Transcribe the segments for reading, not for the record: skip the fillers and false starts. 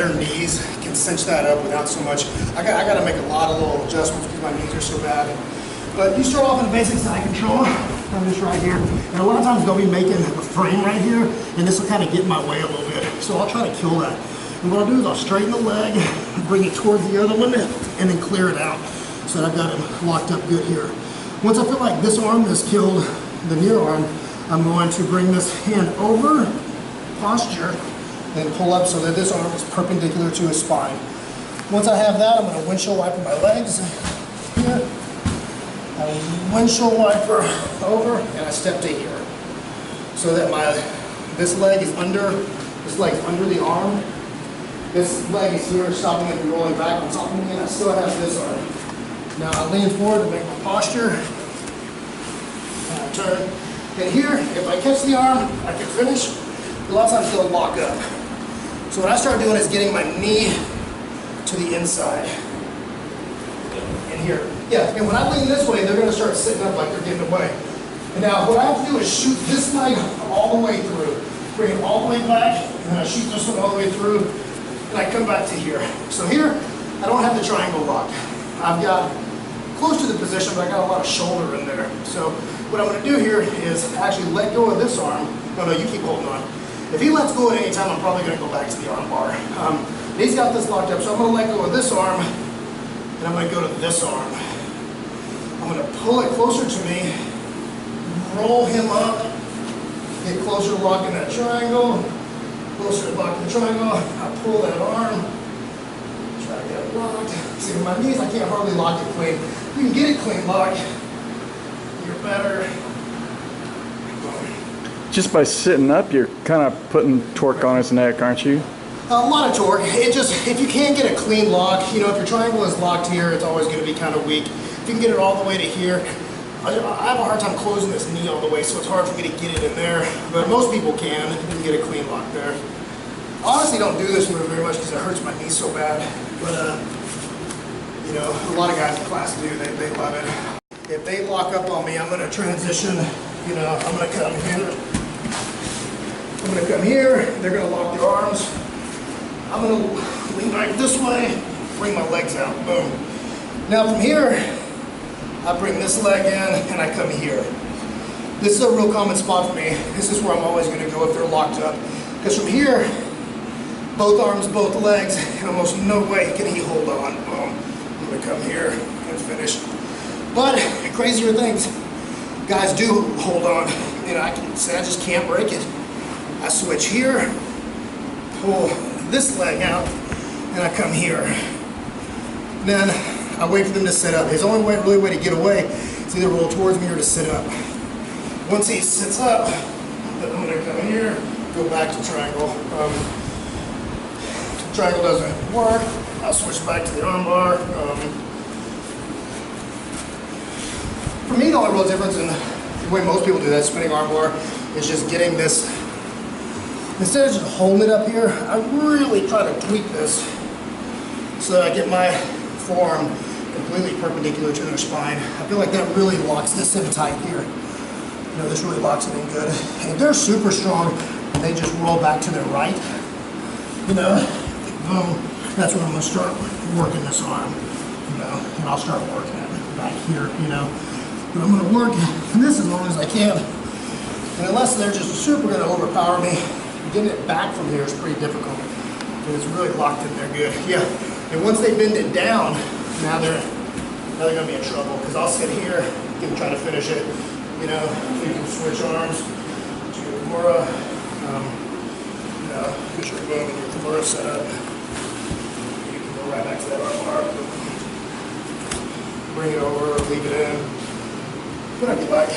Better knees can cinch that up without so much. I got to make a lot of little adjustments because my knees are so bad. But you start off in the basic side control. I'm just right here. And a lot of times they'll be making a frame right here, and this will kind of get in my way a little bit. So I'll try to kill that. And what I'll do is I'll straighten the leg, bring it towards the other one, and then clear it out so that I've got it locked up good here. Once I feel like this arm has killed the near arm, I'm going to bring this hand over, posture, and pull up so that this arm is perpendicular to his spine. Once I have that, I'm going to windshield wiper my legs here. I windshield wiper over, and I step to here. So that this leg is under the arm. This leg is here, stopping it from rolling back on top of me, and I still have this arm. Now I lean forward to make my posture. And I turn. And here, if I catch the arm, I can finish. A lot of times they'll lock up. So what I start doing is getting my knee to the inside. And here. Yeah, and when I lean this way, they're going to start sitting up like they're getting away. And now what I have to do is shoot this leg all the way through. Bring it all the way back, and then I shoot this one all the way through, and I come back to here. So here, I don't have the triangle locked. I've got close to the position, but I got a lot of shoulder in there. So what I'm going to do here is actually let go of this arm. No, you keep holding on. If he lets go at any time, I'm probably going to go back to the arm bar. He's got this locked up, so I'm going to let go of this arm, and I'm going to go to this arm. I'm going to pull it closer to me, roll him up, get closer to locking that triangle, closer to locking the triangle. I pull that arm, try to get it locked. See, with my knees, I can't hardly lock it clean. If you can get it clean locked, you're better. Just by sitting up, you're kind of putting torque on his neck, aren't you? A lot of torque. If you can't get a clean lock, if your triangle is locked here, it's always going to be kind of weak. If you can get it all the way to here, I have a hard time closing this knee all the way, so it's hard for me to get it in there. But most people can. You can get a clean lock there. I honestly don't do this move very much because it hurts my knee so bad. But a lot of guys in class do. They love it. If they lock up on me, I'm going to transition. I'm going to come here. I'm going to come here. They're going to lock their arms. I'm going to lean back this way, bring my legs out. Boom. Now from here, I bring this leg in and I come here. This is a real common spot for me. This is where I'm always going to go if they're locked up. Because from here, both arms, both legs, and almost no way can he hold on. Boom. I'm going to come here and finish. But crazier things, guys do hold on. I can say I just can't break it. I switch here, pull this leg out, and I come here. Then I wait for them to sit up. His only way to get away is either roll towards me or to sit up. Once he sits up, then I'm going to come here, go back to triangle. Triangle doesn't work, I'll switch back to the arm bar. For me, the only real difference in the way most people do that spinning arm bar is just getting this. Instead of just holding it up here, I really try to tweak this so that I get my forearm completely perpendicular to their spine. I feel like that really locks this in tight here. This really locks it in good. If they're super strong and they just roll back to their right, boom, that's when I'm going to start working this arm, and I'll start working it back here, But I'm going to work this as long as I can. And unless they're just super going to overpower me, getting it back from here is pretty difficult. But it's really locked in there good. Yeah. And once they bend it down, now they're going to be in trouble because I'll sit here and try to finish it. You can switch arms to your Kimura. Put your boom and your Kimura set up. You can go right back to that arm bar. Bring it over, leave it in. Whatever you like.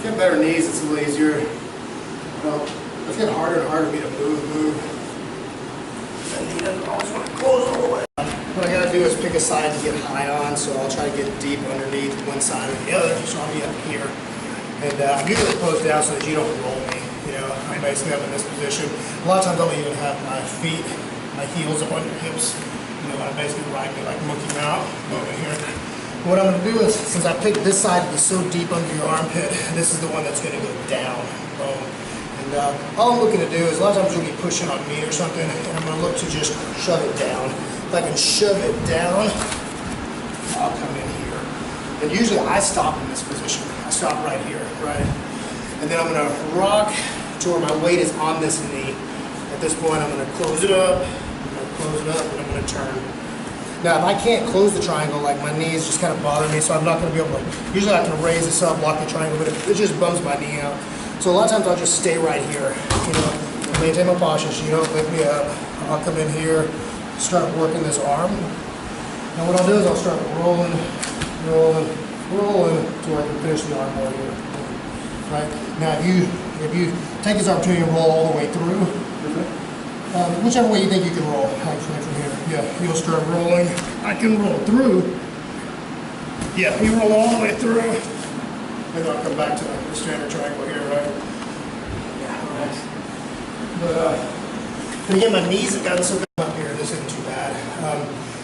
Get better knees, it's a little easier. It's getting harder and harder for me to move. That knee doesn't always want to close all the way. What I gotta do is pick a side to get high on, so I'll try to get deep underneath one side or the other, so I'll be up here. And I'm usually closed down so that you don't roll me. I basically have in this position. A lot of times I'll even have my feet, my heels up on your hips. I basically ride me like monkey out over here. What I'm going to do is, since I picked this side to be so deep under your armpit, this is the one that's going to go down. all I'm looking to do is a lot of times you'll be pushing on me or something, and I'm going to look to just shove it down. If I can shove it down, I'll come in here. And usually I stop in this position. I stop right here, right? And then I'm going to rock to where my weight is on this knee. At this point, I'm going to close it up, and I'm going to turn. Now, if I can't close the triangle, like my knees just kind of bother me, so I'm not going to be able to, usually I can raise this up, block the triangle, but it just bums my knee out. So a lot of times I'll just stay right here, you know, maintain my posture so you don't lift me up. I'll come in here, start working this arm. Now what I'll do is I'll start rolling to where I can finish the arm right here. Right? Now if you take this opportunity to roll all the way through, whichever way you think you can roll, actually from here. Yeah, you'll start rolling. I can roll through. Yeah, you roll all the way through. And then I'll come back to the standard triangle here, right? Yeah, all right. But again, my knees have gotten so bad up here. This isn't too bad.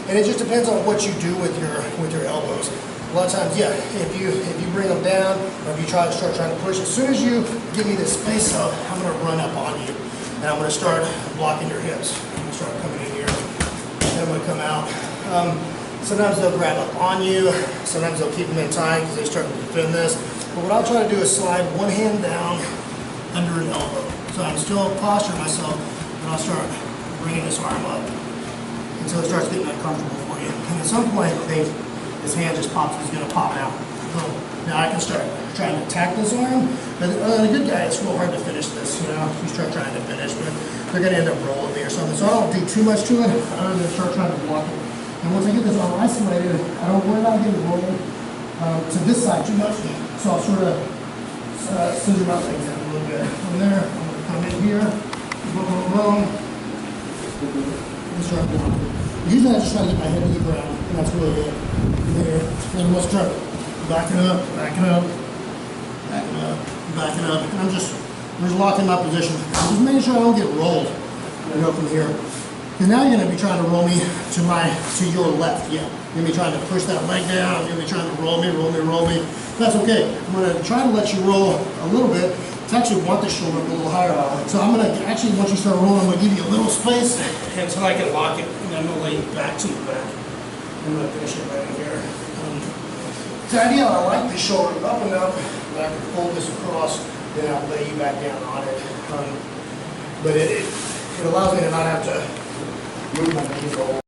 And it just depends on what you do with your elbows. A lot of times, yeah, if you bring them down, or if you start trying to push, as soon as you give me this space up, I'm going to run up on you. And I'm going to start blocking your hips. I'm going to start coming in here. Then I'm going to come out. Sometimes they'll grab up on you. Sometimes they'll keep them in tight because they start to defend this. But what I'll try to do is slide one hand down under an elbow. So I'm still posturing myself, and I'll start bringing this arm up until it starts getting uncomfortable for you. And at some point, this hand just pops, it's going to pop out. Now I can start trying to attack this arm, but a good guy, it's real hard to finish this, you know, if you start trying to finish, but they're going to end up rolling me or something. So I don't do too much to it, other than start trying to block it. And once I get this arm isolated, I don't worry about getting rolled to this side too much. So I'll sort of scissor my legs out a little bit. From there, I'm going to come in here, boom, and start blocking. Usually I just try to get my head to the ground, and that's really it. There, and I'm going to start backing up, backing up, backing up, backing up. And I'm just locking my position. I'm just making sure I don't get rolled. I go from here. Because now you're going to be trying to roll me to your left. Yeah. You're going to be trying to push that leg down. You're going to be trying to roll me. That's okay. I'm going to try to let you roll a little bit. To actually want the shoulder a little higher. So I'm going to actually, once you start rolling, I'm going to give you a little space until I can lock it. And I'm going to lay you back to your back. I'm going to finish it right in here. The idea, I like the shoulder up and up, and I can fold this across, then I'll lay you back down on it. But it allows me to not have to move my knees all